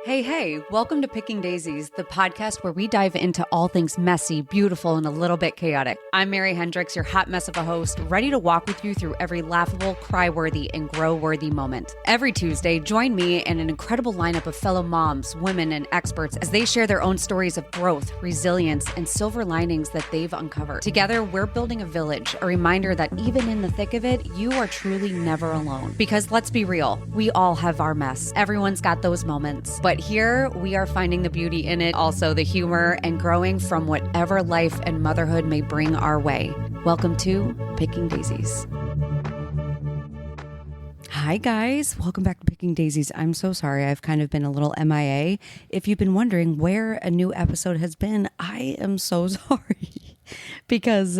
Hey, welcome to Picking Daisies, the podcast where we dive into all things messy, beautiful, and a little bit chaotic. I'm Mary Hendricks, your hot mess of a host, ready to walk with you through every laughable, cry-worthy, and grow-worthy moment. Every Tuesday, join me and an incredible lineup of fellow moms, women, and experts as they share their own stories of growth, resilience, and silver linings that they've uncovered. Together, we're building a village, a reminder that even in the thick of it, you are truly never alone. Because let's be real, we all have our mess. Everyone's got those moments. But here, we are finding the beauty in it, also the humor, and growing from whatever life and motherhood may bring our way. Welcome to Picking Daisies. Hi guys, welcome back to Picking Daisies. I'm so sorry, I've kind of been a little MIA. If you've been wondering where a new episode has been, I am so sorry. Because,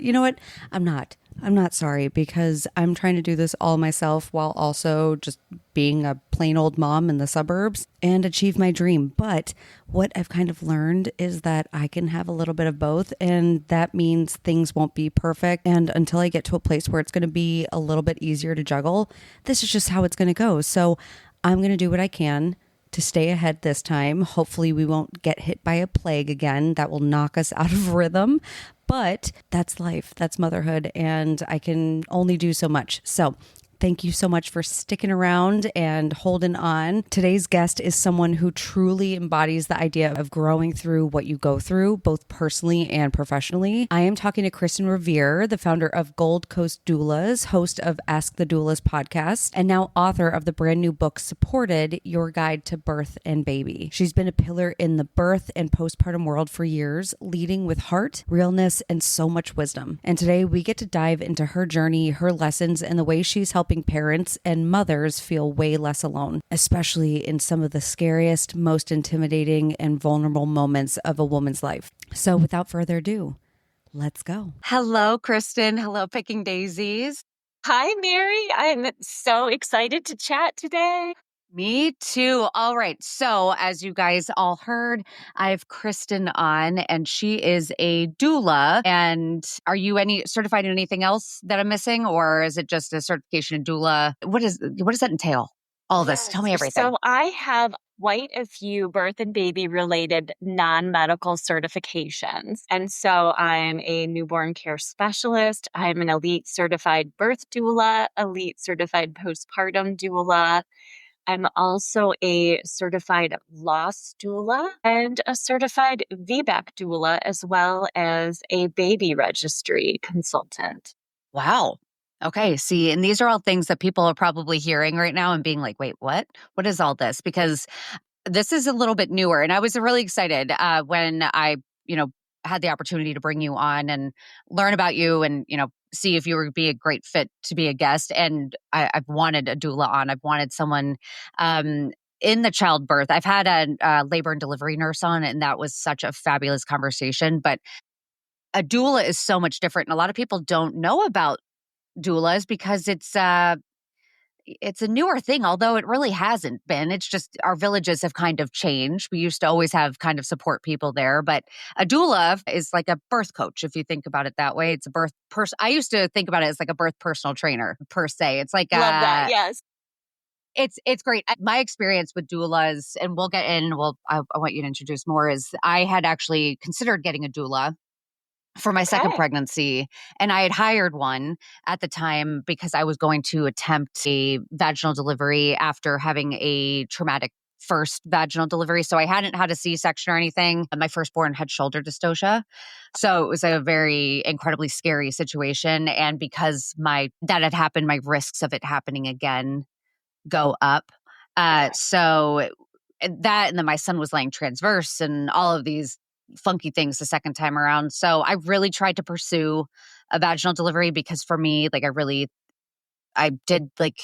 you know what? I'm not sorry because I'm trying to do this all myself while also just being a plain old mom in the suburbs and achieve my dream. But what I've kind of learned is that I can have a little bit of both, and that means things won't be perfect. And until I get to a place where it's going to be a little bit easier to juggle, this is just how it's going to go. So I'm going to do what I can to stay ahead this time. Hopefully we won't get hit by a plague again that will knock us out of rhythm. But that's life, that's motherhood, and I can only do so much. So thank you so much for sticking around and holding on. Today's guest is someone who truly embodies the idea of growing through what you go through, both personally and professionally. I am talking to Kristin Revere, the founder of Gold Coast Doulas, host of Ask the Doulas podcast, and now author of the brand new book, Supported, Your Guide to Birth and Baby. She's been a pillar in the birth and postpartum world for years, leading with heart, realness, and so much wisdom. And today we get to dive into her journey, her lessons, and the way she's helping parents and mothers feel way less alone, especially in some of the scariest, most intimidating, and vulnerable moments of a woman's life. So without further ado, let's go. Hello, Kristin. Hello, Picking Daisies. Hi, Mary. I'm so excited to chat today. Me too. All right. So as you guys all heard, I have Kristin on, and she is a doula. And are you certified in anything else that I'm missing, or is it just a certification in doula? What does that entail? All this. Tell me everything. So I have quite a few birth and baby related non-medical certifications. And so I'm a newborn care specialist. I'm an elite certified birth doula, elite certified postpartum doula. I'm also a certified loss doula and a certified VBAC doula, as well as a baby registry consultant. Wow. Okay. See, and these are all things that people are probably hearing right now and being like, wait, what? What is all this? Because this is a little bit newer. And I was really excited when I, had the opportunity to bring you on and learn about you and, see if you would be a great fit to be a guest. And I've wanted a doula on. I've wanted someone in the childbirth. I've had a labor and delivery nurse on, and that was such a fabulous conversation. But a doula is so much different. And a lot of people don't know about doulas because it's a newer thing, although it really hasn't been. It's just our villages have kind of changed. We used to always have kind of support people there, but a doula is like a birth coach, if you think about it that way. It's a birth person. I used to think about it as like a birth personal trainer per se. It's like Love that, yes. It's great. My experience with doulas, and we'll get in. I want you to introduce more. Is I had actually considered getting a doula for my second pregnancy. And I had hired one at the time because I was going to attempt a vaginal delivery after having a traumatic first vaginal delivery. So I hadn't had a C-section or anything. My firstborn had shoulder dystocia. So it was a very incredibly scary situation. And because that had happened, my risks of it happening again go up. So that, and then my son was laying transverse and all of these funky things the second time around. So I really tried to pursue a vaginal delivery because for me, like I did like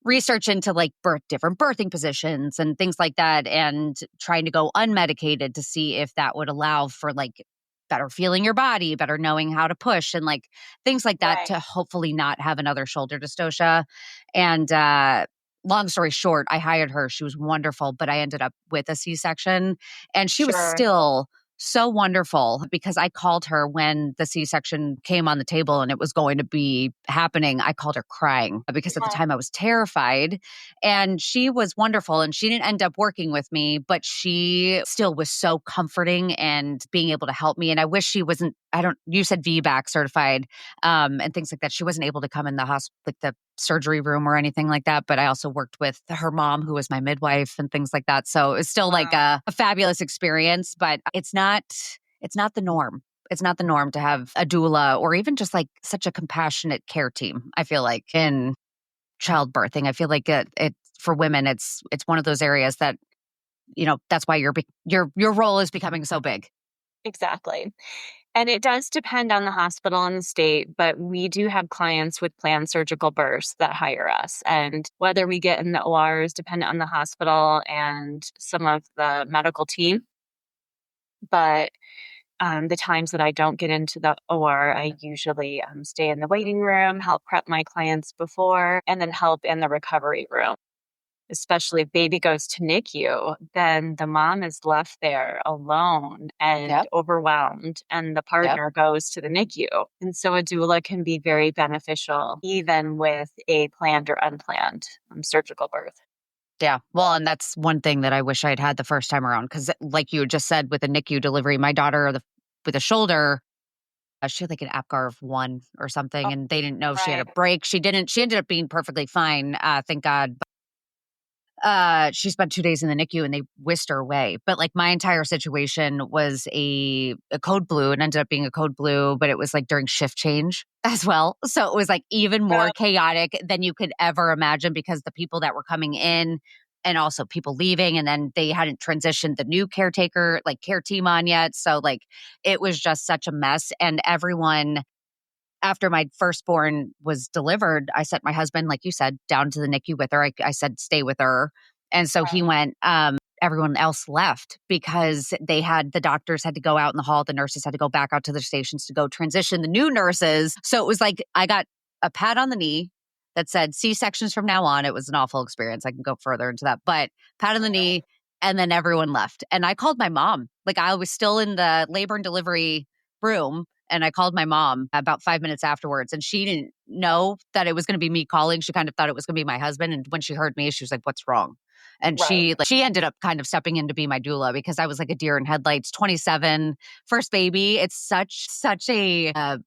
research into like different birthing positions and things like that, and trying to go unmedicated to see if that would allow for like better feeling your body, better knowing how to push and like things like that to hopefully not have another shoulder dystocia. And long story short, I hired her. She was wonderful, but I ended up with a C-section, and she was still so wonderful because I called her when the C-section came on the table and it was going to be happening. I called her crying because at the Yeah. time I was terrified, and she was wonderful, and she didn't end up working with me, but she still was so comforting and being able to help me. And I wish she wasn't, you said VBAC certified, and things like that. She wasn't able to come in the hospital, like the surgery room or anything like that. But I also worked with her mom, who was my midwife, and things like that. So it's still like Wow. a fabulous experience, but it's not the norm. It's not the norm to have a doula or even just like such a compassionate care team. I feel like in childbirthing, I feel like it for women, it's one of those areas that, that's why your role is becoming so big. Exactly. And it does depend on the hospital and the state, but we do have clients with planned surgical births that hire us. And whether we get in the OR is dependent on the hospital and some of the medical team. But the times that I don't get into the OR, I usually stay in the waiting room, help prep my clients before, and then help in the recovery room. Especially if baby goes to NICU, then the mom is left there alone and Yep. overwhelmed, and the Yep. partner goes to the NICU. And so a doula can be very beneficial, even with a planned or unplanned surgical birth. Yeah. Well, and that's one thing that I wish I'd had the first time around. Cause like you just said with the NICU delivery, my daughter with a shoulder, she had like an APGAR of 1 or Oh, something, and they didn't know if she had a right. break. She didn't. She ended up being perfectly fine, thank God. She spent 2 days in the NICU and they whisked her away. But like my entire situation was a code blue. It ended up being a code blue, but it was like during shift change as well. So it was like even more chaotic than you could ever imagine because the people that were coming in and also people leaving, and then they hadn't transitioned the new caretaker, like care team on yet. So like it was just such a mess. And everyone, after my firstborn was delivered, I sent my husband, like you said, down to the NICU with her. I said, stay with her. And so he went, everyone else left because the doctors had to go out in the hall. The nurses had to go back out to their stations to go transition the new nurses. So it was like, I got a pat on the knee that said C-sections from now on. It was an awful experience. I can go further into that, but pat on the knee. And then everyone left. And I called my mom. Like I was still in the labor and delivery room. And I called my mom about 5 minutes afterwards, and she didn't know that it was going to be me calling. She kind of thought it was going to be my husband. And when she heard me, she was like, "What's wrong?" And Right. she ended up kind of stepping in to be my doula because I was like a deer in headlights. 27, first baby. It's such a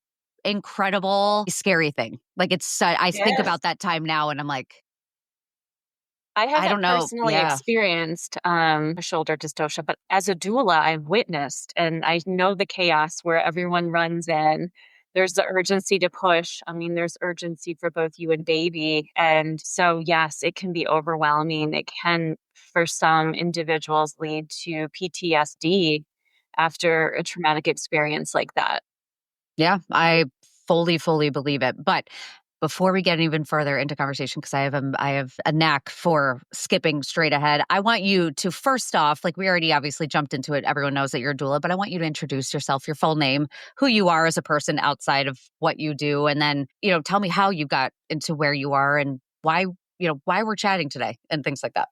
incredible, scary thing. Like I think Yes. about that time now, and I'm like, I I haven't don't know. personally Yeah, experienced shoulder dystocia, but as a doula, I've witnessed and I know the chaos where everyone runs in. There's the urgency to push. I mean, there's urgency for both you and baby. And so, yes, it can be overwhelming. It can, for some individuals, lead to PTSD after a traumatic experience like that. yeah. I fully believe it. But before we get even further into conversation, because I have a knack for skipping straight ahead, I want you to first off, like we already obviously jumped into it. Everyone knows that you're a doula, but I want you to introduce yourself, your full name, who you are as a person outside of what you do, and then tell me how you got into where you are and why we're chatting today and things like that.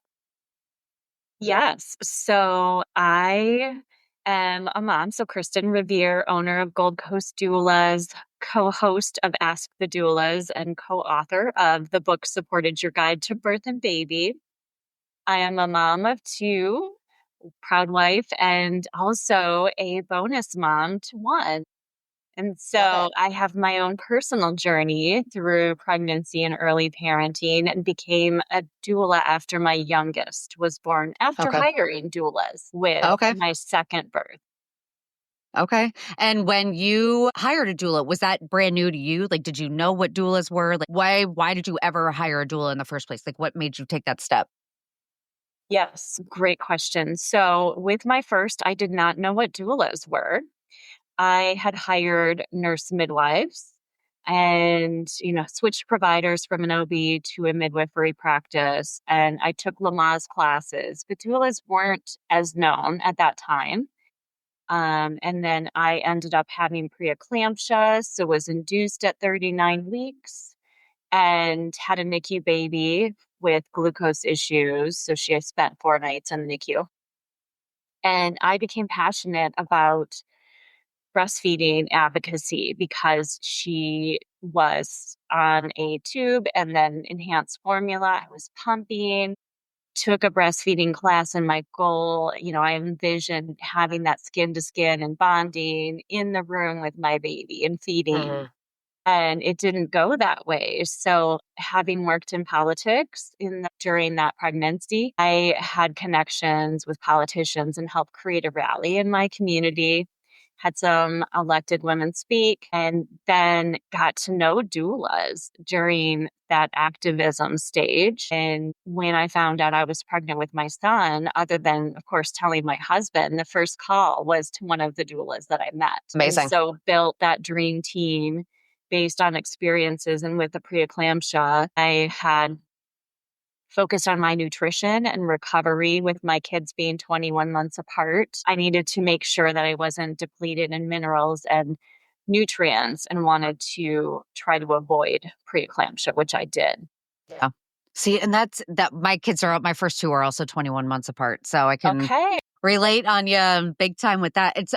Yes. So I am a mom. So Kristin Revere, owner of Gold Coast Doulas, co-host of Ask the Doulas, and co-author of the book Supported Your Guide to Birth and Baby. I am a mom of two, proud wife, and also a bonus mom to one. And Love it. so I have my own personal journey through pregnancy and early parenting and became a doula after my youngest was born after Okay. hiring doulas with Okay. my second birth. Okay. And when you hired a doula, was that brand new to you? Like, did you know what doulas were? Like, why did you ever hire a doula in the first place? Like, what made you take that step? Yes, great question. So with my first, I did not know what doulas were. I had hired nurse midwives and, switched providers from an OB to a midwifery practice. And I took Lamaze classes, but doulas weren't as known at that time. And then I ended up having preeclampsia, so was induced at 39 weeks and had a NICU baby with glucose issues. So she spent 4 nights in the NICU. And I became passionate about breastfeeding advocacy because she was on a tube and then enhanced formula. I was pumping, took a breastfeeding class, and my goal, I envisioned having that skin to skin and bonding in the room with my baby and feeding. Mhm. And it didn't go that way. So, having worked in politics during that pregnancy, I had connections with politicians and helped create a rally in my community. Had some elected women speak, and then got to know doulas during that activism stage. And when I found out I was pregnant with my son, other than, of course, telling my husband, the first call was to one of the doulas that I met. And Amazing. so built that dream team based on experiences. And with the preeclampsia, I had focused on my nutrition and recovery with my kids being 21 months apart. I needed to make sure that I wasn't depleted in minerals and nutrients and wanted to try to avoid preeclampsia, which I did. Yeah. See, and that my kids are my first two are also 21 months apart. So I can Okay. relate on you big time with that. This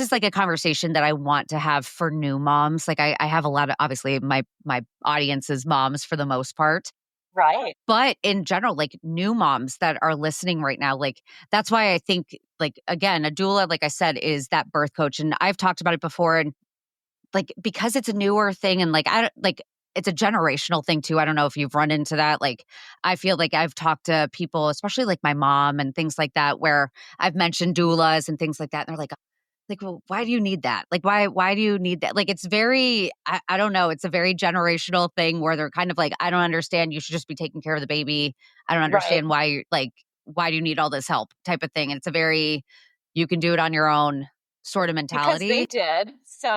is like a conversation that I want to have for new moms. Like I have a lot of, obviously my audience is moms for the most part. Right. But in general, like new moms that are listening right now, like that's why I think, like, again, a doula, like I said, is that birth coach. And I've talked about it before. And like, because it's a newer thing, and like, I don't like, it's a generational thing too. I don't know if you've run into that. Like, I feel like I've talked to people, especially like my mom and things like that, where I've mentioned doulas and things like that. And they're like, well, why do you need that? Like, why do you need that? Like, it's very, I don't know. It's a very generational thing where they're kind of like, I don't understand. You should just be taking care of the baby. I don't Right. understand why you're like, why do you need all this help type of thing. And it's a very, you can do it on your own sort of Because they mentality. did.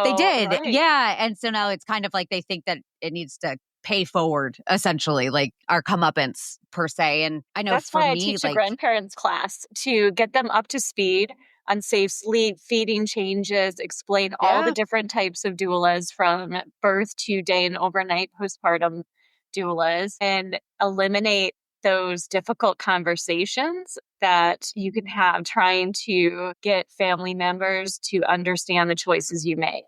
They So, did. right. Yeah. And so now it's kind of like they think that it needs to pay forward, essentially, like our comeuppance per se. And I know That's for why I me, teach a like, grandparents class to get them up to speed on safe sleep, feeding changes, explain all the yeah, different types of doulas from birth to day and overnight postpartum doulas, and eliminate those difficult conversations that you can have trying to get family members to understand the choices you make.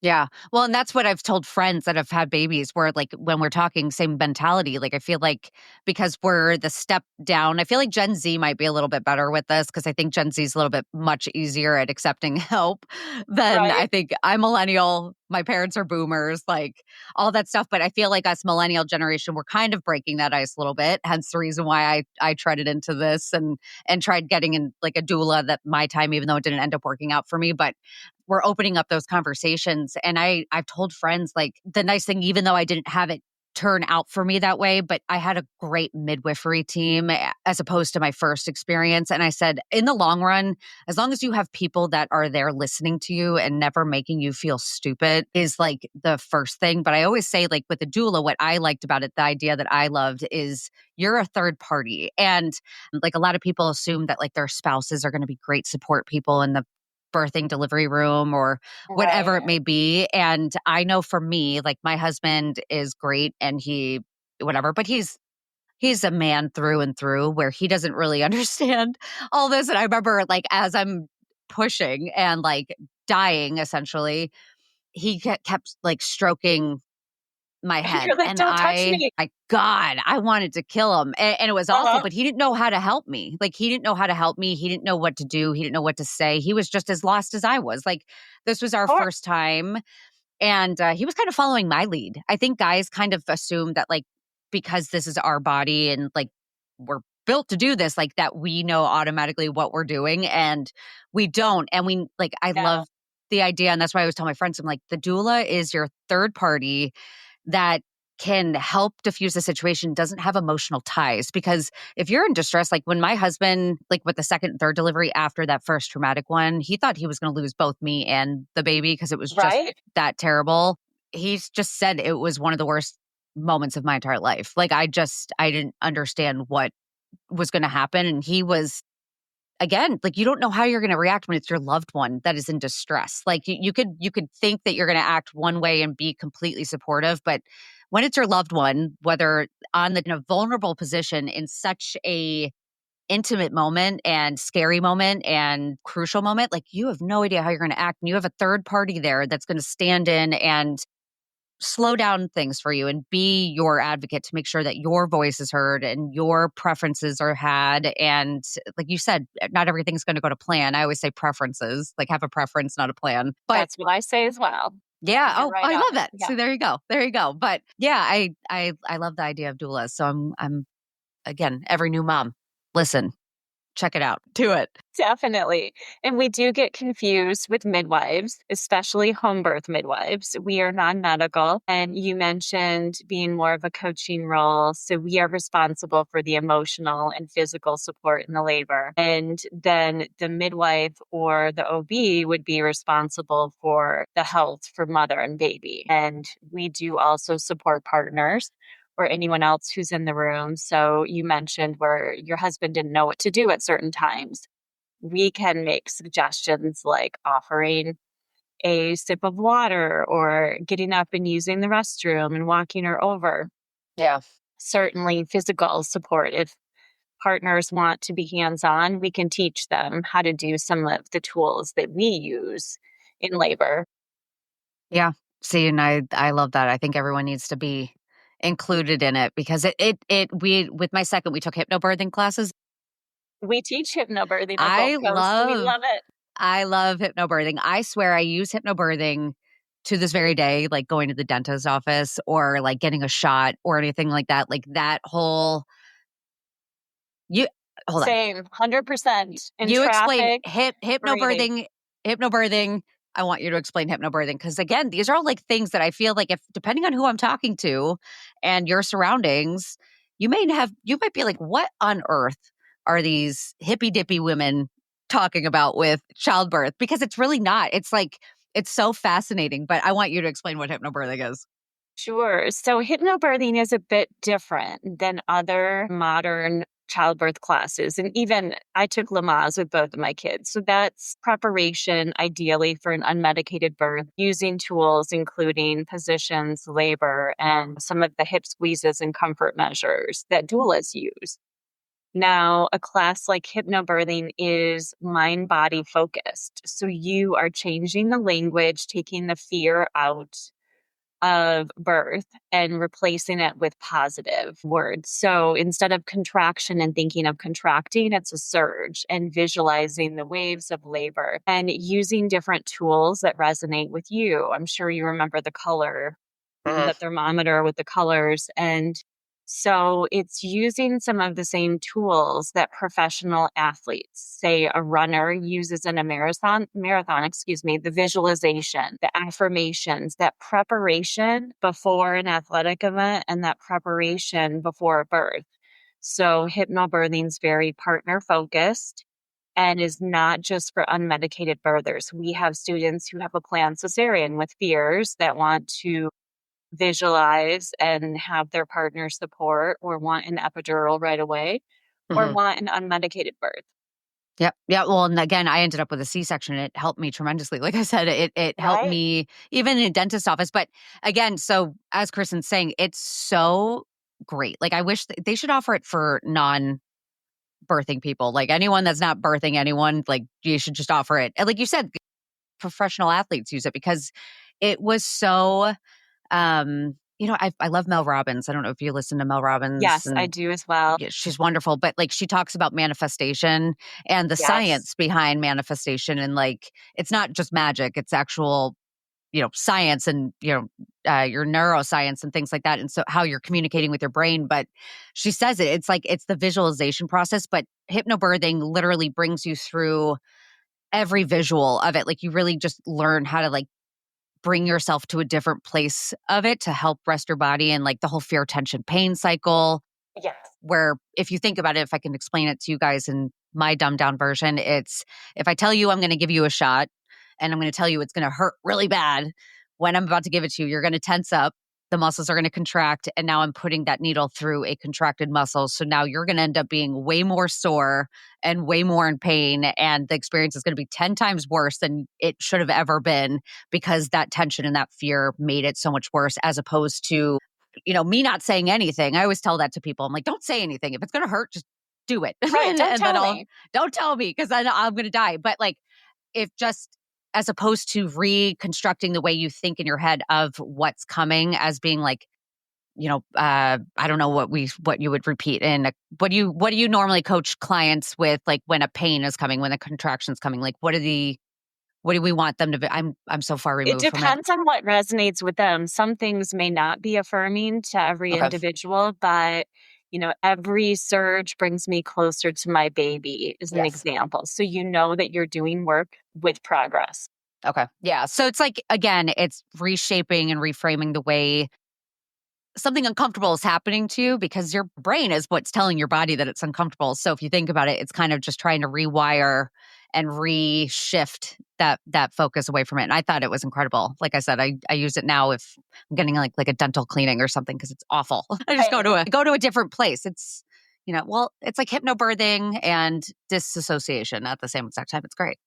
yeah. Well, and that's what I've told friends that have had babies where, like, when we're talking same mentality, like, I feel like because we're the step down, I feel like Gen Z might be a little bit better with this because I think Gen Z is a little bit much easier at accepting help than I Right? think I'm millennial. My parents are boomers, like all that stuff. But I feel like us millennial generation, we're kind of breaking that ice a little bit. Hence the reason why I treaded into this and tried getting in like a doula that my time, even though it didn't end up working out for me. But we're opening up those conversations. And I've told friends, like, the nice thing, even though I didn't have it turn out for me that way, but I had a great midwifery team as opposed to my first experience. And I said, in the long run, as long as you have people that are there listening to you and never making you feel stupid is like the first thing. But I always say, like, with the doula, what I liked about it, the idea that I loved is you're a third party. And like a lot of people assume that like their spouses are going to be great support people in the birthing delivery room or whatever it Right. may be. And I know for me, like my husband is great and he whatever, but he's a man through and through where he doesn't really understand all this. And I remember like as I'm pushing and like dying essentially, he kept like stroking my head You're like, and don't touch me. my god, I wanted to kill him. And it was awful, Uh-huh. but he didn't know how to help me. Like he didn't know how to help me. He didn't know what to do. He didn't know what to say. He was just as lost as I was. Like this was our Or first time and he was kind of following my lead. I think guys kind of assume that like because this is our body and like we're built to do this, like that we know automatically what we're doing and we don't. And we like I no. love the idea and that's why I always tell my friends I'm like the doula is your third party that can help diffuse the situation, doesn't have emotional ties. Because if you're in distress, like when my husband, like with the second and third delivery after that first traumatic one, he thought he was going to lose both me and the baby because it was just Right? that terrible. He's just said it was one of the worst moments of my entire life. Like I didn't understand what was going to happen. And he was again, like you don't know how you're going to react when it's your loved one that is in distress. Like you could think that you're going to act one way and be completely supportive, but when it's your loved one, whether on the in a vulnerable position in such a intimate moment and scary moment and crucial moment, like you have no idea how you're going to act. And you have a third party there that's going to stand in and slow down things for you and be your advocate to make sure that your voice is heard and your preferences are had. And like you said, not everything's going to go to plan. I always say preferences, like have a preference, not a plan. But That's what I say as well. yeah. You're Oh, right I on love it. that. Yeah. So there you go. There you go. But yeah, I love the idea of doulas. So I'm again, every new mom, listen, check it out. Do it. Definitely. And we do get confused with midwives, especially home birth midwives. We are non-medical. And you mentioned being more of a coaching role. So we are responsible for the emotional and physical support in the labor. And then the midwife or the OB would be responsible for the health for mother and baby. And we do also support partners or anyone else who's in the room. So you mentioned where your husband didn't know what to do at certain times. We can make suggestions like offering a sip of water or getting up and using the restroom and walking her over. Yeah. Certainly physical support. If partners want to be hands-on, we can teach them how to do some of the tools that we use in labor. Yeah. See, and I love that. I think everyone needs to be included in it because we with my second, we took hypnobirthing classes. We teach hypnobirthing at Gulf I Coast. We love love it. I love hypnobirthing. I swear I use hypnobirthing to this very day, like going to the dentist's office or like getting a shot or anything like that. Like that whole you hold on. Same, 100% in You explain traffic, breathing. hypnobirthing. I want you to explain hypnobirthing because again, these are all like things that I feel like if depending on who I'm talking to and your surroundings, you might be like, what on earth are these hippy dippy women talking about with childbirth? Because it's really not. It's like it's so fascinating. But I want you to explain what hypnobirthing is. Sure. So hypnobirthing is a bit different than other modern childbirth classes. And even I took Lamaze with both of my kids. So that's preparation, ideally, for an unmedicated birth using tools, including positions, labor, and some of the hip squeezes and comfort measures that doulas use. Now, a class like hypnobirthing is mind body focused. So you are changing the language, taking the fear out of birth and replacing it with positive words. So instead of contraction and thinking of contracting, it's a surge and visualizing the waves of labor and using different tools that resonate with you. I'm sure you remember the color, the thermometer with the colors. And so it's using some of the same tools that professional athletes, say a runner uses in a marathon, excuse me, the visualization, the affirmations, that preparation before an athletic event and that preparation before a birth. So hypnobirthing is very partner focused and is not just for unmedicated birthers. We have students who have a planned cesarean with fears that want to visualize and have their partner support or want an epidural right away or Mhm. want an unmedicated birth. Yep. Yeah. Well, and again, I ended up with a C-section. It helped me tremendously. Like I said, it helped Right. me even in a dentist office. But again, so as Kristen's saying, it's so great. Like I wish they should offer it for non-birthing people. Like anyone that's not birthing anyone, like you should just offer it. And like you said, professional athletes use it because it was so I love Mel Robbins. I don't know if you listen to Mel Robbins Yes, I and do as well. yeah, she's wonderful, but like she talks about manifestation and the Yes. science behind manifestation. And like, it's not just magic, it's actual, science and, your neuroscience and things like that. And so how you're communicating with your brain. But she says it's like, it's the visualization process, but hypnobirthing literally brings you through every visual of it. Like you really just learn how to like bring yourself to a different place of it to help rest your body and like the whole fear, tension, pain cycle Yes. where if you think about it, if I can explain it to you guys in my dumbed down version, it's if I tell you I'm going to give you a shot and I'm going to tell you it's going to hurt really bad, when I'm about to give it to you, you're going to tense up. The muscles are going to contract. And now I'm putting that needle through a contracted muscle. So now you're going to end up being way more sore and way more in pain. And the experience is going to be 10 times worse than it should have ever been because that tension and that fear made it so much worse as opposed to me not saying anything. I always tell that to people. I'm like, don't say anything. If it's going to hurt, just do it. Right. Don't And then tell me. don't tell me because I'm going to die. But like, if just as opposed to reconstructing the way you think in your head of what's coming as being like, I don't know what you would repeat what do you normally coach clients with, like when a pain is coming, when a contraction's coming, like what do we want them to be? I'm so far It removed from it. depends on what resonates with them. Some things may not be affirming to every Okay. individual, but every surge brings me closer to my baby is an Yes. example. So you know that you're doing work with progress. Okay. Yeah. So it's like, again, it's reshaping and reframing the way something uncomfortable is happening to you because your brain is what's telling your body that it's uncomfortable. So if you think about it, it's kind of just trying to rewire and reshift that focus away from it. And I thought it was incredible. Like I said, I use it now if I'm getting like a dental cleaning or something because it's awful. I just go to a different place. It's it's like hypnobirthing and disassociation at the same exact time. It's great.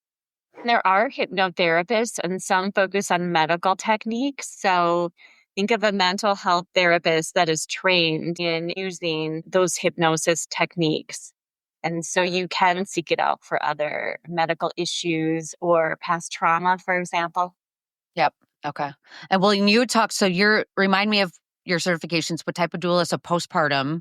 There are hypnotherapists and some focus on medical techniques. So think of a mental health therapist that is trained in using those hypnosis techniques. And so you can seek it out for other medical issues or past trauma, for example. Yep. Okay. And well, you talk, so remind me of your certifications. What type of doula? So postpartum,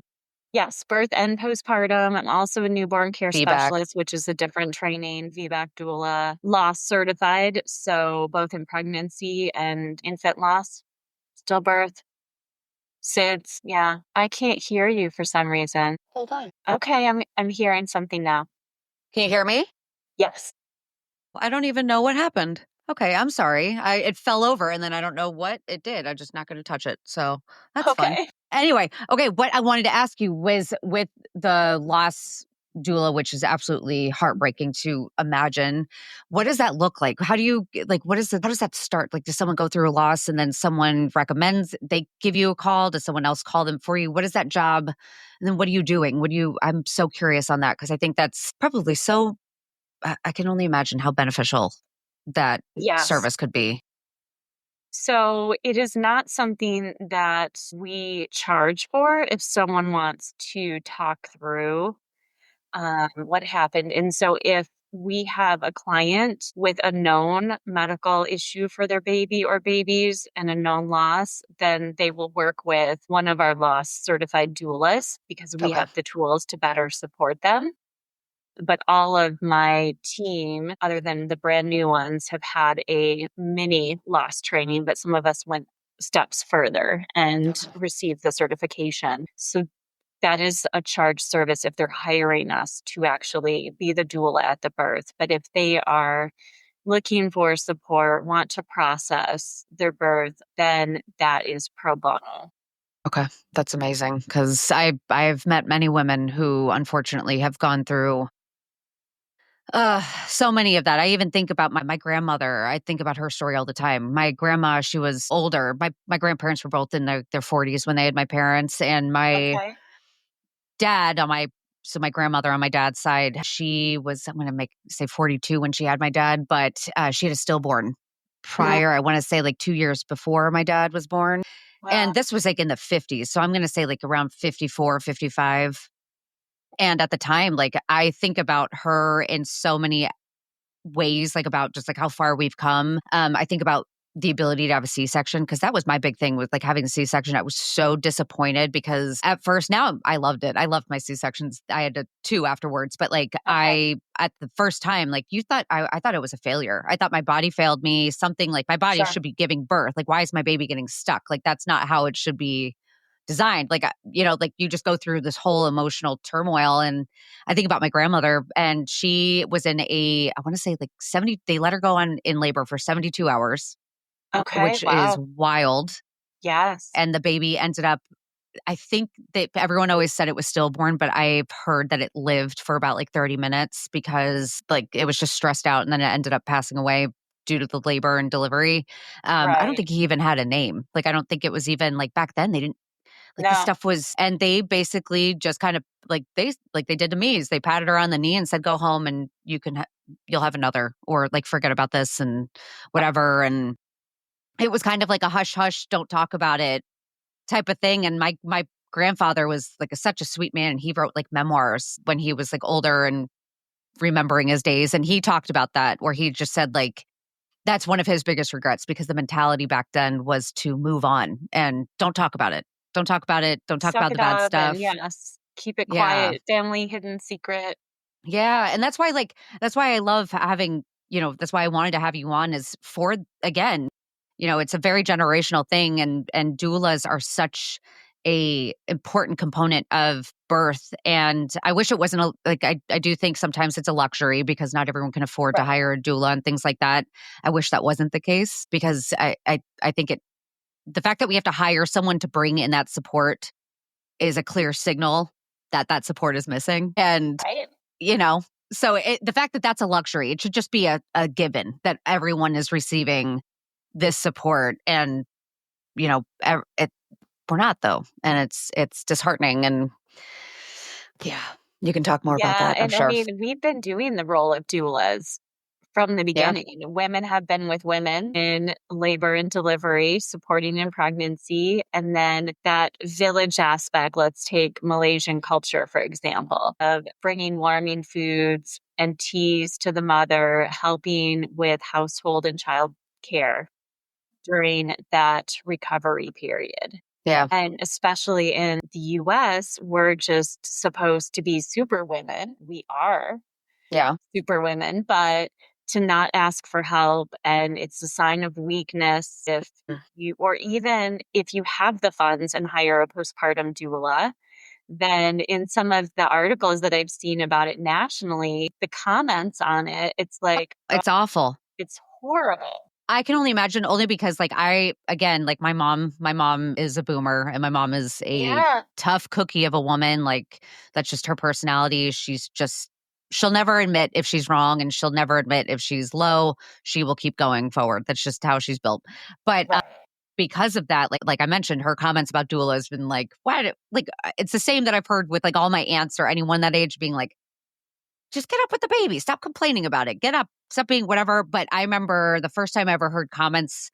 Yes, birth and postpartum. I'm also a newborn care feedback. specialist, which is a different training, VBAC doula, loss certified. So both in pregnancy and infant loss, stillbirth, SIDS. Yeah, I can't hear you for some reason. Hold on. Okay, I'm hearing something now. Can you hear me? Yes. I don't even know what happened. Okay, I'm sorry. It fell over and then I don't know what it did. I'm just not going to touch it. So that's fun. Okay. Anyway, okay, what I wanted to ask you was with the loss doula, which is absolutely heartbreaking to imagine. What does that look like? How do you how does that start? Like, does someone go through a loss and then someone recommends they give you a call? Does someone else call them for you? What is that job? And then what are you doing? I'm so curious on that because I think that's probably so I can only imagine how beneficial that Yes. service could be. So it is not something that we charge for if someone wants to talk through what happened. And so if we have a client with a known medical issue for their baby or babies and a known loss, then they will work with one of our loss certified doulas because we Okay. have the tools to better support them. But all of my team, other than the brand new ones, have had a mini loss training, but some of us went steps further and received the certification. So that is a charge service if they're hiring us to actually be the doula at the birth. But if they are looking for support, want to process their birth, then that is pro bono. Okay. That's amazing because I've met many women who unfortunately have gone through so many of that. I even think about my grandmother. I think about her story all the time. My grandma, she was older. My grandparents were both in their 40s when they had my parents, and my Okay. dad my grandmother on my dad's side, she was, I'm going to say 42 when she had my dad, but she had a stillborn Mhm. prior, I want to say like 2 years before my dad was born. And Wow. this was like in the 50s. So I'm going to say like around 54, 55. And at the time, like I think about her in so many ways, like about just like how far we've come. I think about the ability to have a C-section because that was my big thing with like having a C-section. I was so disappointed because at first, now I loved it. I loved my C-sections. I had two afterwards, but like Okay. at the first time, like I thought it was a failure. I thought my body failed me. Something like my body Sure. should be giving birth. Like, why is my baby getting stuck? Like, that's not how it should be designed. Like, like you just go through this whole emotional turmoil. And I think about my grandmother, and she was in I want to say like 70, they let her go on in labor for 72 hours, Okay. which is Wow. wild. Yes. And the baby ended up, I think that everyone always said it was stillborn, but I've heard that it lived for about like 30 minutes because like it was just stressed out and then it ended up passing away due to the labor and delivery. I don't Right. think he even had a name. Like, I don't think it was even like back then they didn't like the No. stuff was, and they basically just kind of like they did to me is they patted her on the knee and said, go home and you'll have another, or like forget about this and whatever. And it was kind of like a hush hush, don't talk about it type of thing. And my grandfather was like such a sweet man. And he wrote like memoirs when he was like older and remembering his days. And he talked about that, where he just said like, that's one of his biggest regrets, because the mentality back then was to move on and don't talk about it. Don't talk about it. Don't talk Suck about the it bad up and stuff. yes, keep it Yeah. quiet, family hidden secret. Yeah. And that's why, like, that's why I love having, that's why I wanted to have you on, is for, again, it's a very generational thing, and doulas are such a important component of birth. And I wish it wasn't I do think sometimes it's a luxury because not everyone can afford to Right. hire a doula and things like that. I wish that wasn't the case, because I think the fact that we have to hire someone to bring in that support is a clear signal that that support is missing. And, Right. so the fact that that's a luxury, it should just be a given that everyone is receiving this support. And, we're not, though. And it's disheartening. And yeah, you can talk more about Yeah, that, I'm and I sure. mean, we've been doing the role of doulas from the Yeah. beginning. Women have been with women in labor and delivery, supporting in pregnancy. And then that village aspect, let's take Malaysian culture, for example, of bringing warming foods and teas to the mother, helping with household and child care during that recovery period. Yeah. And especially in the US, we're just supposed to be super women. We are Yeah. super women, but to not ask for help, and it's a sign of weakness if you, or even if you have the funds and hire a postpartum doula, then in some of the articles that I've seen about it nationally, the comments on it, it's like, oh, It's awful. it's horrible. I can only imagine, only because like again, like my mom is a boomer, and my mom is a Yeah. tough cookie of a woman. Like, that's just her personality. She'll never admit if she's wrong, and she'll never admit if she's low. She will keep going forward. That's just how she's built. But Right. because of that, like I mentioned, her comments about doula has been like, what? Like, it's the same that I've heard with like all my aunts or anyone that age being like, just get up with the baby. Stop complaining about it. Get up. Stop being whatever. But I remember the first time I ever heard comments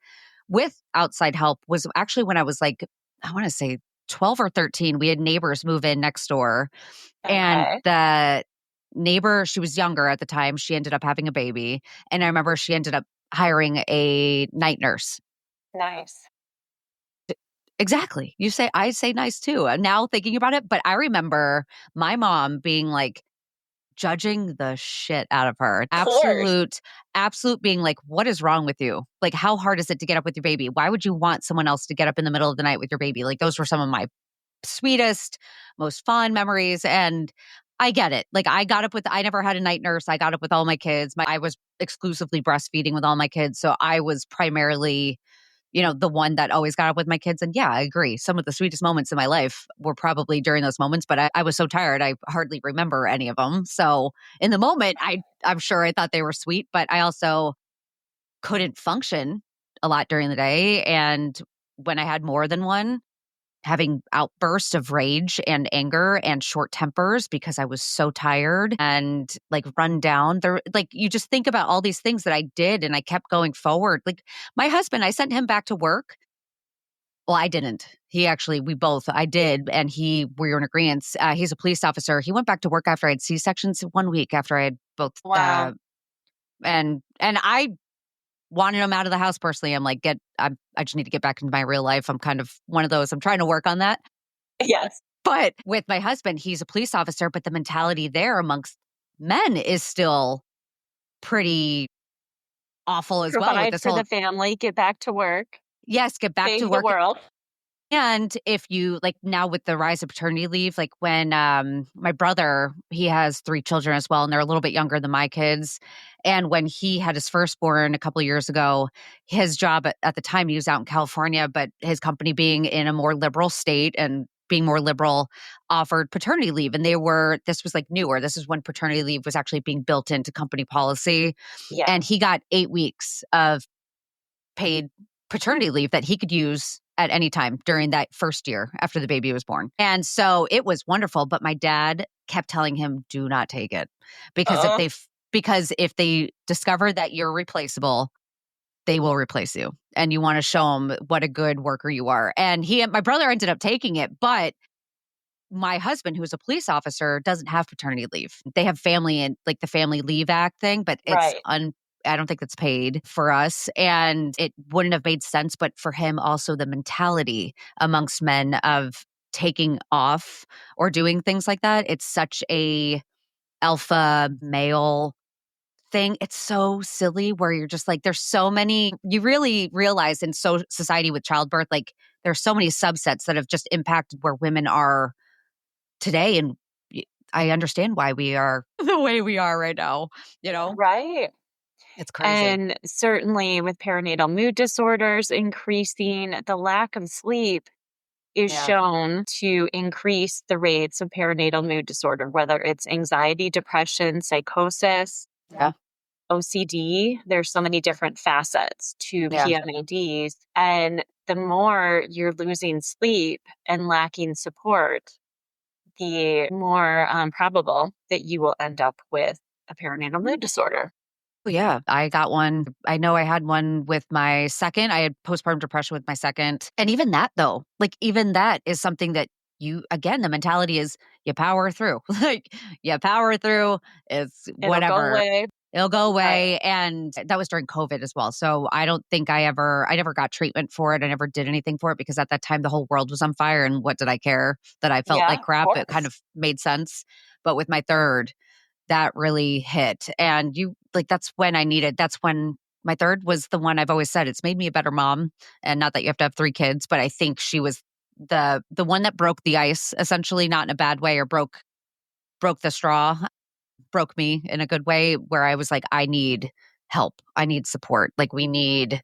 with outside help was actually when I was like, I want to say 12 or 13. We had neighbors move in next door. And Okay. the neighbor, she was younger at the time. She ended up having a baby. And I remember she ended up hiring a night nurse. Nice. Exactly. I say nice too. Now thinking about it. But I remember my mom being like, judging the shit out of her. Course. Absolute being like, what is wrong with you? Like, how hard is it to get up with your baby? Why would you want someone else to get up in the middle of the night with your baby? Like, those were some of my sweetest, most fond memories. And I get it. Like, I never had a night nurse. I got up with all my kids. I was exclusively breastfeeding with all my kids. So I was primarily, the one that always got up with my kids. And yeah, I agree. Some of the sweetest moments in my life were probably during those moments, but I was so tired, I hardly remember any of them. So in the moment, I'm sure I thought they were sweet, but I also couldn't function a lot during the day. And when I had more than one, having outbursts of rage and anger and short tempers because I was so tired and like run down. Like, you just think about all these things that I did, and I kept going forward. Like, my husband, I sent him back to work. Well, I didn't. I did. And we were in agreement. He's a police officer. He went back to work after I had C-sections 1 week after I had both. Wow. And I wanted him out of the house personally. I'm like, I just need to get back into my real life. I'm kind of one of those. I'm trying to work on that. Yes. But with my husband, he's a police officer, but the mentality there amongst men is still pretty awful as well with Provide this for whole, the family, get back to work, yes, get back to save the work. world. And if you like now with the rise of paternity leave, like when my brother, he has 3 children as well, and they're a little bit younger than my kids. And when he had his firstborn a couple of years ago, his job at the time, he was out in California, but his company being in a more liberal state and being more liberal offered paternity leave. And this was like newer. This is when paternity leave was actually being built into company policy. Yeah. And he got 8 weeks of paid paternity leave that he could use at any time during that first year after the baby was born. And so it was wonderful. But my dad kept telling him, do not take it. Because if they discover that you're replaceable, they will replace you. And you want to show them what a good worker you are. And my brother ended up taking it, but my husband, who's a police officer, doesn't have paternity leave. They have family and like the Family Leave Act thing, but Right. I don't think it's paid for us. And it wouldn't have made sense. But for him, also the mentality amongst men of taking off or doing things like that, it's such a alpha male thing. It's so silly where you're just like, there's so many, you really realize in society with childbirth, like there's so many subsets that have just impacted where women are today. And I understand why we are the way we are right now, you know? Right. It's crazy. And certainly with perinatal mood disorders increasing, the lack of sleep is Yeah. shown to increase the rates of perinatal mood disorder, whether it's anxiety, depression, psychosis, Yeah. OCD. There's so many different facets to Yeah. PMADs. And the more you're losing sleep and lacking support, the more probable that you will end up with a perinatal mood disorder. Oh, yeah. I got one. I know I had one with my second. I had postpartum depression with my second. And even that, though, like, even that is something that again, the mentality is you power through. Like, you power through. It's It'll go whatever. away. It'll go Right. away. And that was during COVID as well. So I don't think I never got treatment for it. I never did anything for it because at that time the whole world was on fire. And what did I care that I felt Yeah, like of crap? It kind course. of made sense. But with my third, that really hit. And that's when my third was the one I've always said it's made me a better mom. And not that you have to have 3 kids, but I think she was the one that broke the ice, essentially, not in a bad way, or broke the straw, broke me in a good way, where I was like, I need help. I need support. Like we need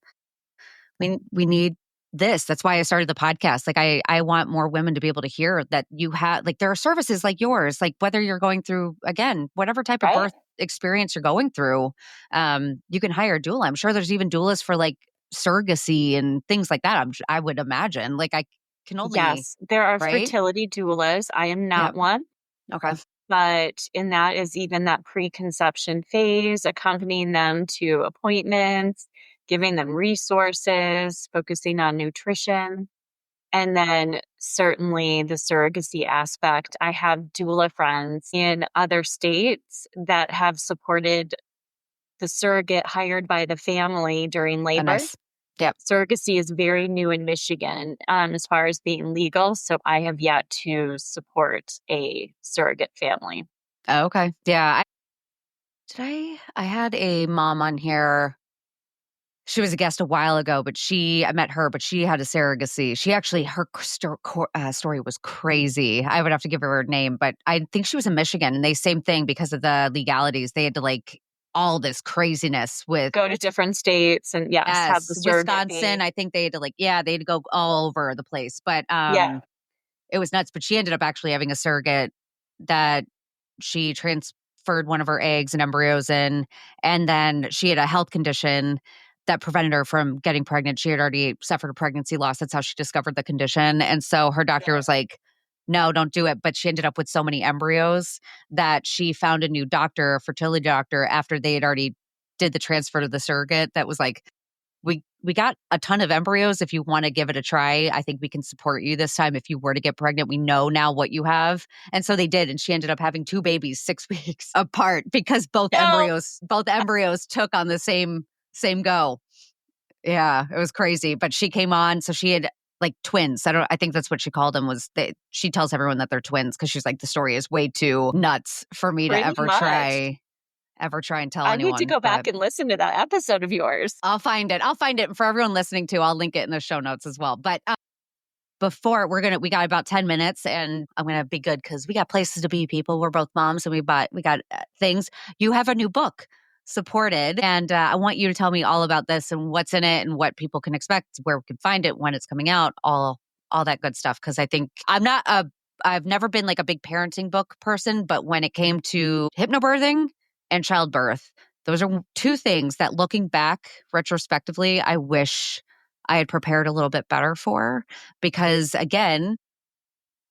this. That's why I started the podcast. Like I want more women to be able to hear that you have, like, there are services like yours, like whether you're going through, again, whatever type of Right. birth experience you're going through, you can hire a doula. I'm sure there's even doulas for like surrogacy and things like that. I would imagine, like, I can only, Yes, there are right? fertility doulas. I am Yeah. not one, Okay. but in that is even that preconception phase, accompanying them to appointments, giving them resources, focusing on nutrition. And then certainly the surrogacy aspect. I have doula friends in other states that have supported the surrogate hired by the family during Oh, labor. nice. Yep. Surrogacy is very new in Michigan as far as being legal. So I have yet to support a surrogate family. Oh, okay. Yeah. I had a mom on here. She was a guest a while ago, but I met her, but she had a surrogacy. She actually, her story was crazy. I would have to give her her name, but I think she was in Michigan, and they, same thing, because of the legalities. They had to, like, all this craziness with, Go to different states and yes, have the yes, surrogate Wisconsin. be. I think they had to, like, yeah, they had to go all over the place, but Yeah. it was nuts. But she ended up actually having a surrogate that she transferred one of her eggs and embryos in, and then she had a health condition that prevented her from getting pregnant. She had already suffered a pregnancy loss. That's how she discovered the condition. And so her doctor was like, no, don't do it. But she ended up with so many embryos that she found a new doctor, a fertility doctor, after they had already did the transfer to the surrogate, that was like, we got a ton of embryos. If you want to give it a try, I think we can support you this time. If you were to get pregnant, we know now what you have. And so they did. And she ended up having 2 babies 6 weeks apart because both No. embryos took on the same go. Yeah, it was crazy. But she came on, so she had like twins. I think that's what she called them. She tells everyone that they're twins because she's like, the story is way too nuts for me to Pretty much. ever try and tell I need to anyone. go But back and listen to that episode of yours. I'll find it. I'll find it. And for everyone listening too, I'll link it in the show notes as well. But before we got about 10 minutes, and I'm going to be good because we got places to be, people. We're both moms, and we got things. You have a new book, Supported. And I want you to tell me all about this and what's in it and what people can expect, where we can find it, when it's coming out, all that good stuff. Cause I think I've never been like a big parenting book person, but when it came to hypnobirthing and childbirth, those are two things that, looking back retrospectively, I wish I had prepared a little bit better for, because again,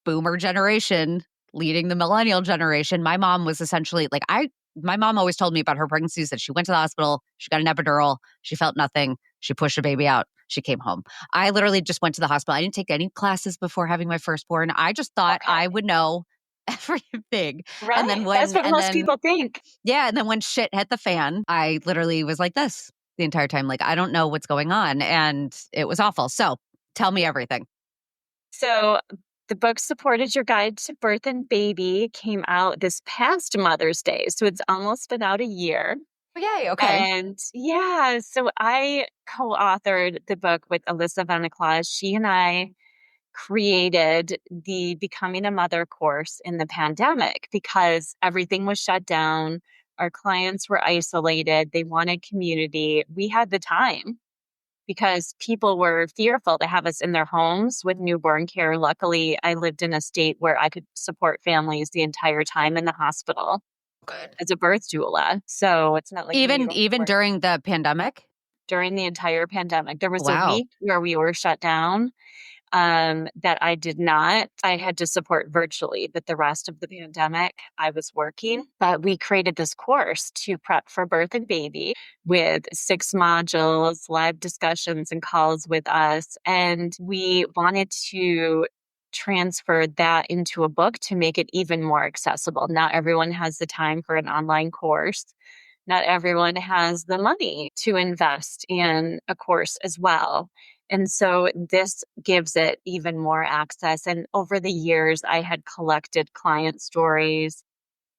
boomer generation leading the millennial generation. My mom was essentially like, my mom always told me about her pregnancies that she went to the hospital, she got an epidural, she felt nothing, she pushed a baby out. she came home. I literally just went to the hospital. I didn't take any classes before having my firstborn. I just thought I would know everything. And then Right. That's what most people think. yeah, and then when shit hit the fan, I literally was like this the entire time. Like, I don't know what's going on. And it was awful. So tell me everything. So the book Supported Your Guide to Birth and Baby came out this past Mother's Day. So it's almost been out a year. Yay, okay. And yeah, so I co-authored the book with Alyssa Veneclaus. She and I created the Becoming a Mother course in the pandemic because everything was shut down. Our clients were isolated. They wanted community. We had the time because people were fearful to have us in their homes with newborn care. Luckily, I lived in a state where I could support families the entire time in the hospital. Good. As a birth doula. So it's not like Even during the pandemic? during the entire pandemic. There was a Wow. week where we were shut down that I did not. I had to support virtually, but the rest of the pandemic, I was working. But we created this course to prep for birth and baby with 6 modules, live discussions and calls with us. And we wanted to transfer that into a book to make it even more accessible. Not everyone has the time for an online course. Not everyone has the money to invest in a course as well. And so this gives it even more access. And over the years, I had collected client stories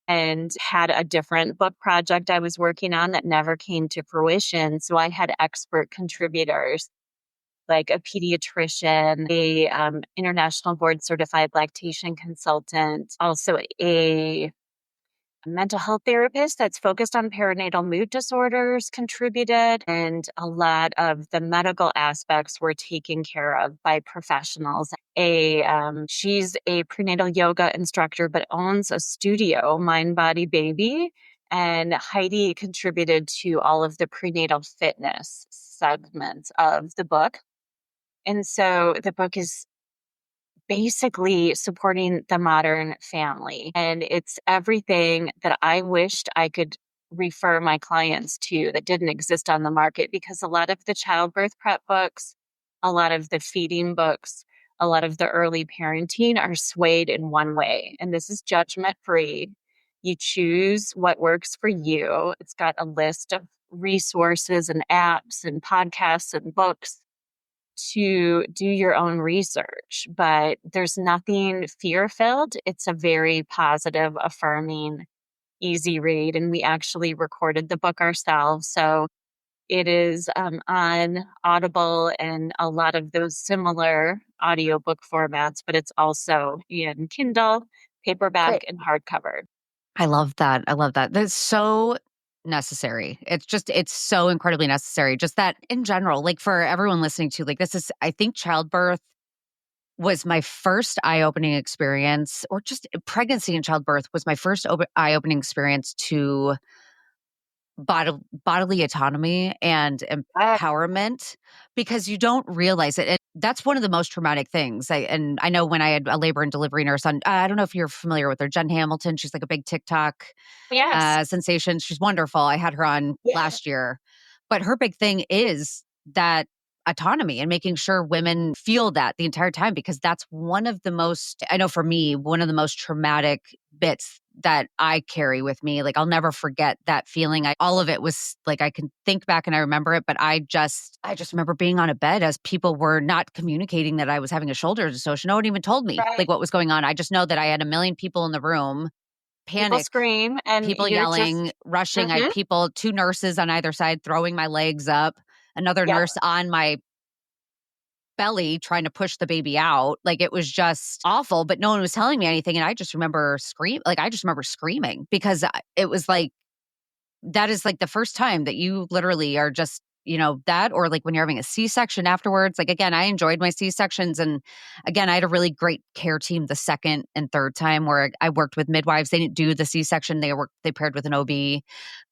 and had a different book project I was working on that never came to fruition. So I had expert contributors like a pediatrician, a international board certified lactation consultant, also a mental health therapist that's focused on perinatal mood disorders contributed, and a lot of the medical aspects were taken care of by professionals. She's a prenatal yoga instructor, but owns a studio, Mind Body Baby. And Heidi contributed to all of the prenatal fitness segments of the book. And so the book is basically supporting the modern family. And it's everything that I wished I could refer my clients to that didn't exist on the market, because a lot of the childbirth prep books, a lot of the feeding books, a lot of the early parenting are swayed in one way. And this is judgment free. You choose what works for you. It's got a list of resources and apps and podcasts and books to do your own research, but there's nothing fear filled. It's a very positive, affirming, easy read. And we actually recorded the book ourselves. So it is on Audible and a lot of those similar audiobook formats, but it's also in Kindle, paperback, Great. and hardcover. I love that. I love that. That's so necessary. It's so incredibly necessary. Just that in general, like for everyone listening to, like, I think childbirth was my first eye-opening experience, or just pregnancy and childbirth was my first eye-opening experience to bodily autonomy and empowerment, because you don't realize it. And that's one of the most traumatic things. I know when I had a labor and delivery nurse on, I don't know if you're familiar with her, Jen Hamilton. She's like a big TikTok Yes. sensation. She's wonderful. I had her on last year. But her big thing is that autonomy and making sure women feel that the entire time, because that's one of the most, I know for me, one of the most traumatic bits that I carry with me. Like, I'll never forget that feeling. All of it was like, I can think back and I remember it, but I just remember being on a bed as people were not communicating that I was having a shoulder dysocial. No one even told me like what was going on. I just know that I had a million people in the room, People panic, scream and people you're yelling, just, rushing. I had people, 2 nurses on either side throwing my legs up, another nurse on my belly trying to push the baby out. Like, it was just awful, but no one was telling me anything. And I just remember screaming because it was like, that is like the first time that you literally are just, that, or like when you're having a C-section afterwards. Like, again, I enjoyed my C-sections. And again, I had a really great care team the second and third time where I worked with midwives. They didn't do the C-section. They paired with an OB,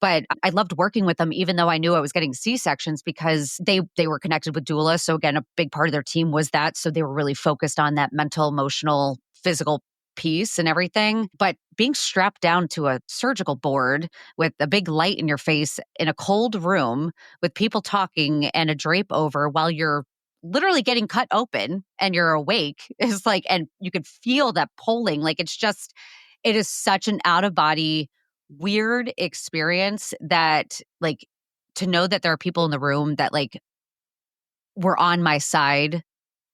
but I loved working with them, even though I knew I was getting C-sections, because they were connected with doulas. So again, a big part of their team was that. So they were really focused on that mental, emotional, physical piece and everything. But being strapped down to a surgical board with a big light in your face in a cold room with people talking and a drape over while you're literally getting cut open and you're awake is like, and you could feel that pulling. Like it is such an out of body, weird experience that like to know that there are people in the room that like were on my side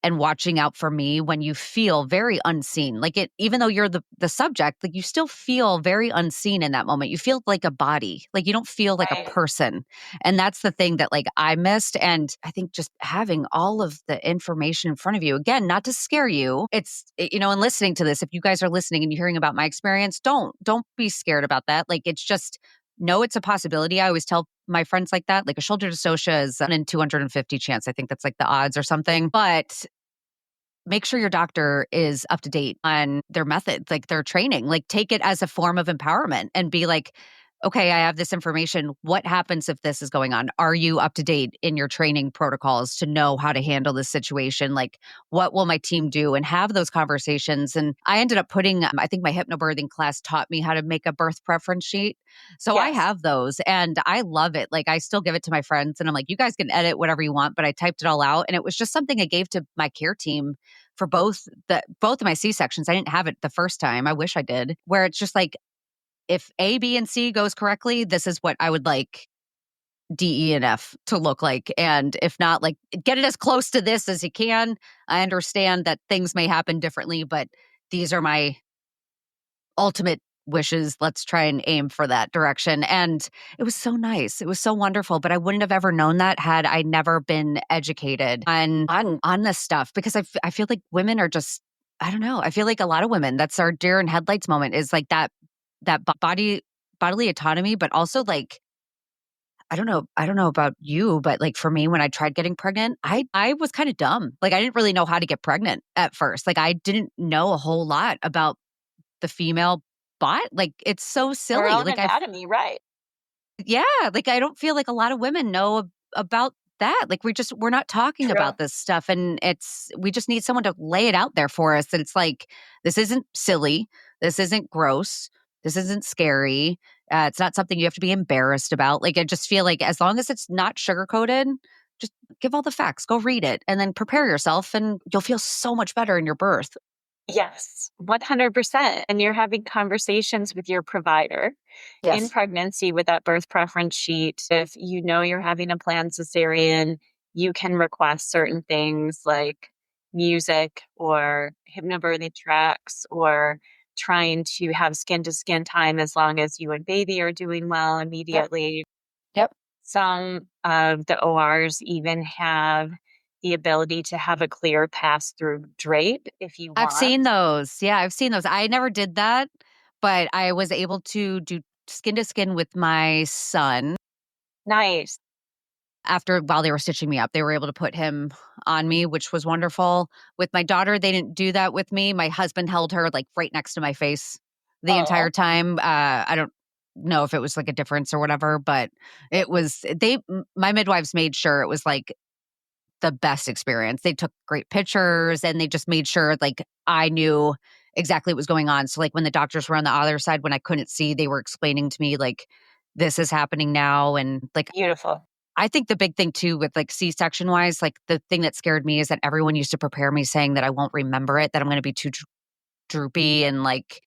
and watching out for me when you feel very unseen. Like even though you're the subject, like you still feel very unseen in that moment. You feel like a body, like you don't feel like a Right. person. And that's the thing that like I missed. And I think just having all of the information in front of you, again, not to scare you. And listening to this, if you guys are listening and you're hearing about my experience, don't be scared about that. Like it's just, no, it's a possibility. I always tell my friends like that, like a shoulder dystocia is 1 in 250 chance. I think that's like the odds or something. But make sure your doctor is up to date on their methods, like their training. Like take it as a form of empowerment and be like, okay, I have this information. What happens if this is going on? Are you up to date in your training protocols to know how to handle this situation? Like, what will my team do? And have those conversations. And I ended up I think my hypnobirthing class taught me how to make a birth preference sheet. So I Yes. have those and I love it. Like, I still give it to my friends and I'm like, you guys can edit whatever you want, but I typed it all out. And it was just something I gave to my care team for both of my C-sections. I didn't have it the first time. I wish I did, where it's just like, if A, B, and C goes correctly, this is what I would like D, E, and F to look like. And if not, like get it as close to this as you can. I understand that things may happen differently, but these are my ultimate wishes. Let's try and aim for that direction. And it was so nice. It was so wonderful. But I wouldn't have ever known that had I never been educated on this stuff, because I feel like women are just, I don't know. I feel like a lot of women, that's our deer in headlights moment, is like that bodily autonomy, but also like, I don't know about you, but like for me, when I tried getting pregnant, I was kind of dumb. Like I didn't really know how to get pregnant at first. Like I didn't know a whole lot about the female bot. Like it's so Our silly. own Like anatomy, right? yeah, like I don't feel like a lot of women know about that. Like we're not talking True. about this stuff, and we just need someone to lay it out there for us. And it's like, this isn't silly, this isn't gross, this isn't scary. It's not something you have to be embarrassed about. Like I just feel like as long as it's not sugar coated, just give all the facts, go read it, and then prepare yourself, and you'll feel so much better in your birth. Yes, 100%. And you're having conversations with your provider in Yes. pregnancy with that birth preference sheet. If you know you're having a planned cesarean, you can request certain things like music or hypnobirthing tracks, or trying to have skin to skin time as long as you and baby are doing well Yep. immediately. Yep. Some of the ORs even have the ability to have a clear pass through drape if you I've want. seen those. Yeah, I've seen those. I never did that, but I was able to do skin to skin with my son Nice. while they were stitching me up. They were able to put him on me, which was wonderful. With my daughter, they didn't do that with me. My husband held her like right next to my face the Oh, entire time. I don't know if it was like a difference or whatever, but my midwives made sure it was like the best experience. They took great pictures and they just made sure like I knew exactly what was going on. So like when the doctors were on the other side, when I couldn't see, they were explaining to me like, this is happening now. And like, beautiful. I think the big thing too with like C-section wise, like the thing that scared me is that everyone used to prepare me saying that I won't remember it, that I'm going to be too droopy and like,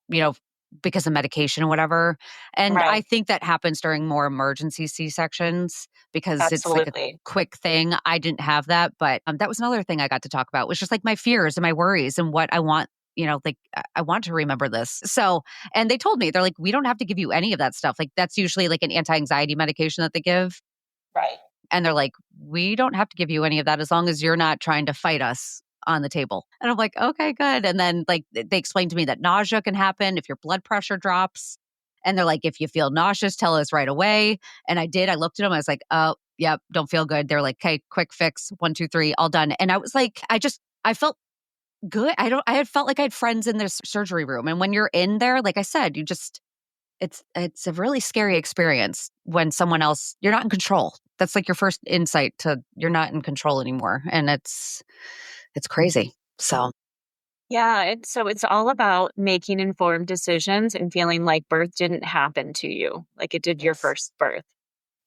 you know, because of medication or whatever. And I Right. think that happens during more emergency C-sections because it's like a Absolutely. quick thing. I didn't have that, but that was another thing I got to talk about, was just like my fears and my worries and what I want, like I want to remember this. So, and they told me, they're like, we don't have to give you any of that stuff. Like that's usually like an anti-anxiety medication that they give. Right. And they're like, we don't have to give you any of that as long as you're not trying to fight us on the table. And I'm like, okay, good. And then like they explained to me that nausea can happen if your blood pressure drops. And they're like, if you feel nauseous, tell us right away. And I did. I looked at them. I was like, oh, yep, don't feel good. They're like, okay, quick fix, 1, 2, 3, all done. And I was like, I felt good. I had felt like I had friends in this surgery room. And when you're in there, like I said, it's a really scary experience when someone else, you're not in control. That's like your first insight to you're not in control anymore. And it's crazy. So Yeah. So it's all about making informed decisions and feeling like birth didn't happen to you, like it did your Yes. first birth.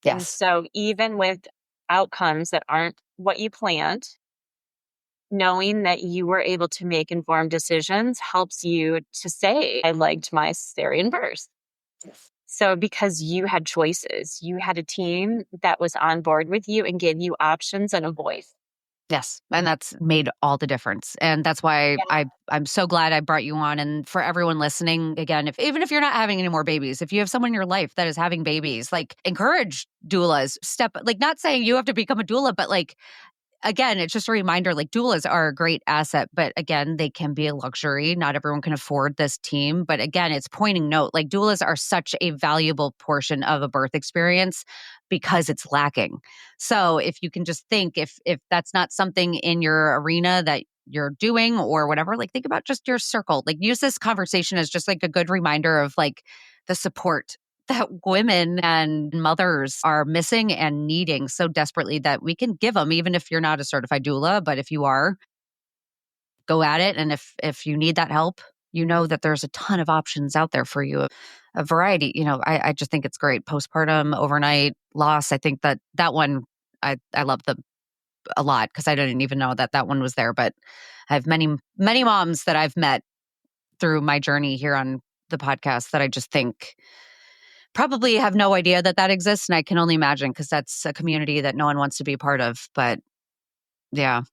And Yes. so even with outcomes that aren't what you planned, knowing that you were able to make informed decisions helps you to say, I liked my cesarean birth. So because you had choices, you had a team that was on board with you and gave you options and a voice. Yes. And that's made all the difference. And that's why Yeah. I'm so glad I brought you on. And for everyone listening, again, if even if you're not having any more babies, if you have someone in your life that is having babies, like encourage doulas, like not saying you have to become a doula, but like again, it's just a reminder like doulas are a great asset, but again, they can be a luxury. Not everyone can afford this team. But again, it's pointing note like doulas are such a valuable portion of a birth experience because it's lacking. So if you can just think if that's not something in your arena that you're doing or whatever, like think about just your circle. Like use this conversation as just like a good reminder of like the support that women and mothers are missing and needing so desperately that we can give them, even if you're not a certified doula. But if you are, go at it. And if you need that help, you know that there's a ton of options out there for you, a variety. I just think it's great. Postpartum, overnight loss. I think that one, I love them a lot because I didn't even know that one was there. But I have many, many moms that I've met through my journey here on the podcast that I just think probably have no idea that exists. And I can only imagine because that's a community that no one wants to be a part of. But yeah.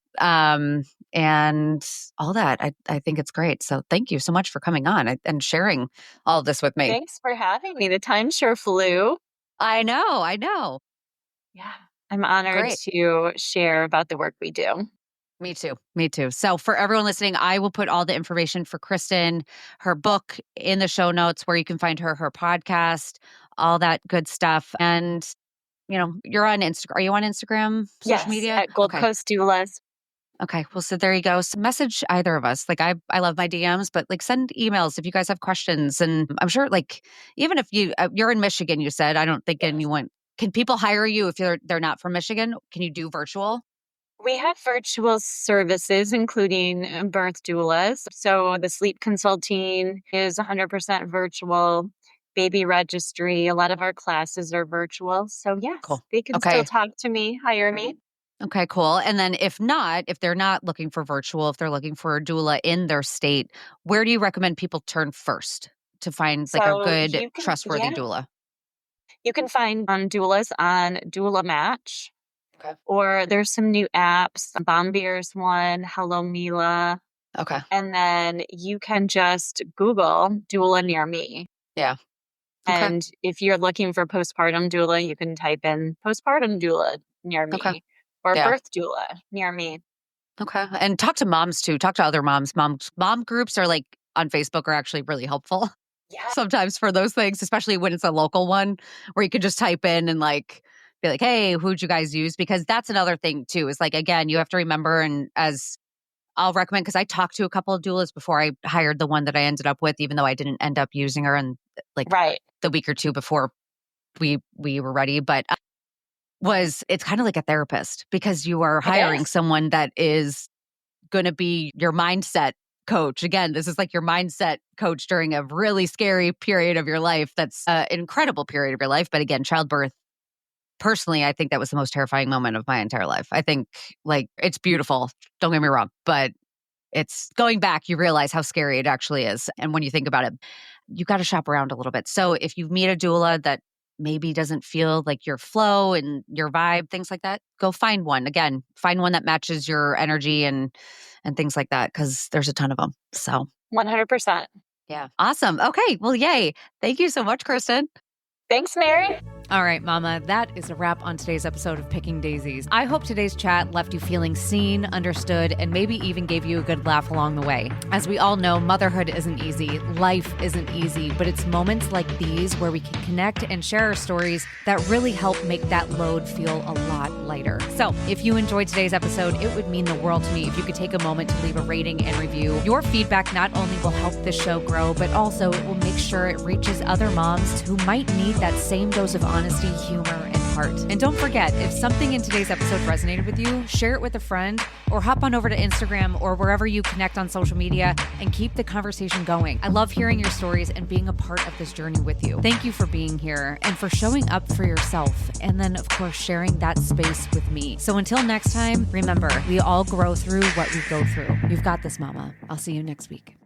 And all that, I think it's great. So thank you so much for coming on and sharing all of this with me. Thanks for having me. The time sure flew. I know. Yeah. I'm honored Great. to share about the work we do. Me too. So for everyone listening, I will put all the information for Kristin, her book in the show notes where you can find her podcast, all that good stuff. And you're on Instagram. Are you on Instagram, social Yes, media? at Gold Okay. Coast Doulas. Okay. Well, so there you go. So message either of us. Like I love my DMs, but like send emails if you guys have questions. And I'm sure like, even if you're in Michigan, you said, I don't think anyone, can people hire you if they're not from Michigan? Can you do virtual? We have virtual services, including birth doulas. So the sleep consulting is 100% virtual. Baby registry, a lot of our classes are virtual. So yes, Cool. they can Okay. still talk to me, hire me. Okay, cool. And then if they're not looking for virtual, if they're looking for a doula in their state, where do you recommend people turn first to find like a So good, trustworthy doula? you can find doulas on Doula Match. Okay. Or there's some new apps. Bombier's one, Hello Mila. Okay. And then you can just Google doula near me. Yeah. Okay. And if you're looking for postpartum doula, you can type in postpartum doula near me or birth doula near me. Okay. And talk to moms too. Talk to other moms. Mom groups are like on Facebook are actually really helpful. Yeah. Sometimes for those things, especially when it's a local one where you can just type in and like be like, hey, who'd you guys use? Because that's another thing too, is like, again, you have to remember, and as I'll recommend, because I talked to a couple of doulas before I hired the one that I ended up with, even though I didn't end up using her and like the week or two before we were ready. But it's kind of like a therapist because you are hiring someone that is going to be your mindset coach. Again, this is like your mindset coach during a really scary period of your life. That's an incredible period of your life. But again, childbirth, personally, I think that was the most terrifying moment of my entire life. I think like it's beautiful. Don't get me wrong, but it's going back, you realize how scary it actually is. And when you think about it, you got to shop around a little bit. So if you meet a doula that maybe doesn't feel like your flow and your vibe, things like that, go find one. Again, find one that matches your energy and things like that, because there's a ton of them. So 100%. Yeah. Awesome. Okay. Well, yay. Thank you so much, Kristin. Thanks, Mary. All right, Mama, that is a wrap on today's episode of Picking Daisies. I hope today's chat left you feeling seen, understood, and maybe even gave you a good laugh along the way. As we all know, motherhood isn't easy, life isn't easy, but it's moments like these where we can connect and share our stories that really help make that load feel a lot lighter. So if you enjoyed today's episode, it would mean the world to me if you could take a moment to leave a rating and review. Your feedback not only will help this show grow, but also it will make sure it reaches other moms who might need that same dose of honesty, humor, and heart. And don't forget, if something in today's episode resonated with you, share it with a friend or hop on over to Instagram or wherever you connect on social media and keep the conversation going. I love hearing your stories and being a part of this journey with you. Thank you for being here and for showing up for yourself. And then, of course, sharing that space with me. So until next time, remember, we all grow through what we go through. You've got this, Mama. I'll see you next week.